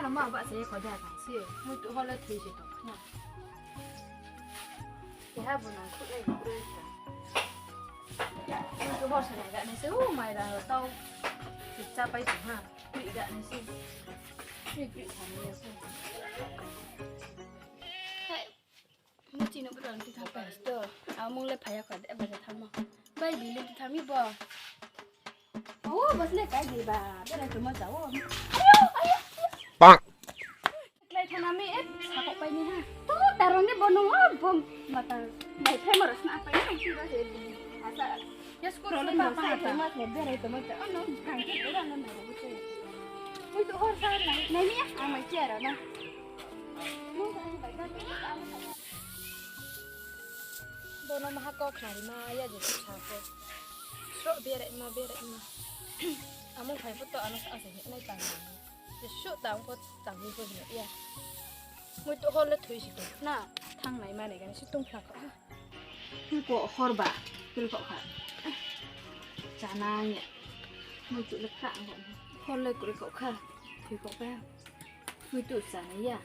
nó mà bạn sẽ có nhà thằng xưa muy tụ họ lên thì chỉ tụ nha thì hai bữa nào cũng đây cũng đây muy tụ họ sẽ lại gạn này xíu mày là tao thì cha bay tụ ha bị gạn này xíu bị thằng này xíuมึงจีนเอาไปโดนที่ทำไปสเตอร์เอามึงเลยพยากรณ์ได้บัตรทำมั้งใบดีเลยที่ทำยี่บ่โอ้บัสเล็กไอ้ดีบ่าเป็นอะไรตัวมันจะว่าปังเลยทำน้ำมีเอ๊ะขับออกไปนี่ฮะตู้แต่เราเนี่ยบนนู้นผมมาแต่ไหนเพื่อนมารักษาไปไม่คิดว่าจะดีอาจจะยัสกุลเลยป้าป้าตัวมันเนี่ยเป็นอะไรตัวมันจะอ๋อน้องทางที่ตัวนั้นน่ะรู้สึกมึงตัวหัวซ่าไหนไหนเนี่ยเอาไม่เจอแล้วนะมึงจะไปบ้านที่เอาโดนมาฮักก็ขายมาอย่าจะชาโฟโชว์เบียร์มาอามุงไข่ฟุตโตอันนั้นอาศัยในต่างจะโชว์ต่างคนต่างมีคนเนี่ยมุดตัวคนละถุยสิตัวน่าทางไหนมาไหนกันชิตุ้งพลักเขาไม่กลัวฮอร์บะคือเขาขาดจานาเนี่ยมุดตัวเล็กข้างผมคนเลยกลัวเขาขาดถือเขาแป้งมุดตัวสายเนี่ย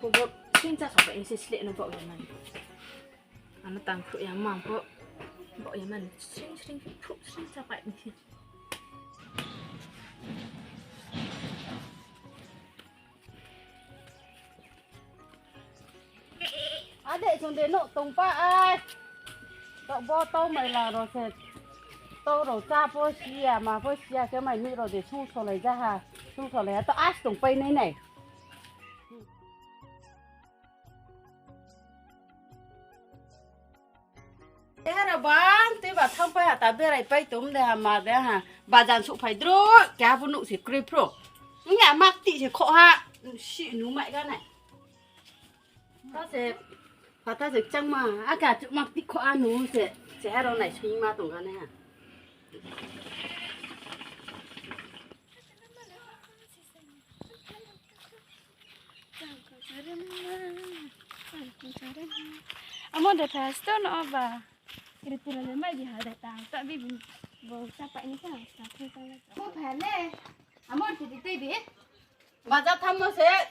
aku buat cinta sampai ini sesuai nak buat yang mana? Anak tangkap yang mampu buat yang mana? Sering sampai ini. Adik chúng đến nộ tùng pa ai? Cậu bo tao mày là rồi sẽ tao rồi cha phơi xia mà phơi xia cái mày nữ rồi để thu sổ này ra hà, thu sổ này tao ác tùng pay này này. Thế là bán, thế bà thăm phải hả ta biết này bay túm đây hả mà đấy hả, bà dàn sụ phải đôi, cá vô nụ thì creep pro, nhà mắc tị thì khổ ha, xị nú mày cái này, ta sẽ, và ta sẽ chăng mà, cả chụp mắc tị khổ ăn nú sẽ hai đầu này suy mà tổng cái này hả. Amo dah tahu no apa. Kira kira le mai di hada tang tak bi bo sampai ni kan sampai sana. Mo phale. Amo ti ti bi. Bà ra thăm mà sẽ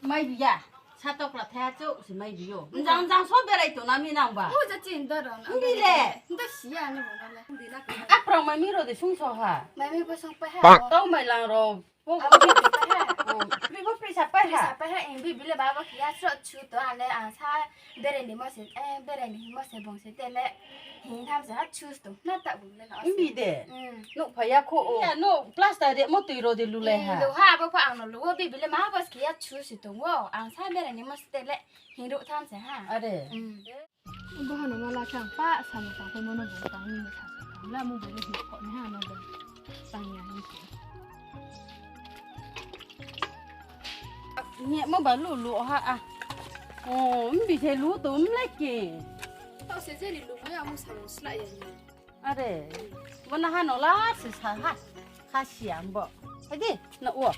mai bi ya. Sa tok la tha chu si mai bi yo. Jang jang so be lai to na mi nang ba. Mo ja chin da ron. Ndi le. Nda si ya ni bo na le. Ndi la. Aprong mai mi ro de sung so ha. Mai mi bo sung pa ha. Tao mai lang ro. Bo bi pa ha. Bi bo pri sa pa ha. Pa ha en bi bi le ba ba kia so chu to an le an sa de re ni mo se de re ni mo se bong se de le. Hình tham gia choose to na ta bu le no. Bi de. No pa ya ko. Ya no plaster de mo ti ro de lu le ha. Lu ha ba pa an no lu bi bi le ma ba kia choose to wo an sa de re ni mo se de le. Hình ro tham gia ha. A de. Bo ha no ma la chang pa sa mo ta ko mo no bo ta ni sa sa. La mo bo le hi ko ni ha no bo. Sang ya ni. Nhẹ mà bà lù lụ ha à. Ồ, bị thế lú túm lấy kì. Tao sẽ đi lù mấy ông sang lại vậy. À đấy. Vẫn là nó lá sự sa ha. Ha xiang bộ. Cái gì? Nó ủa.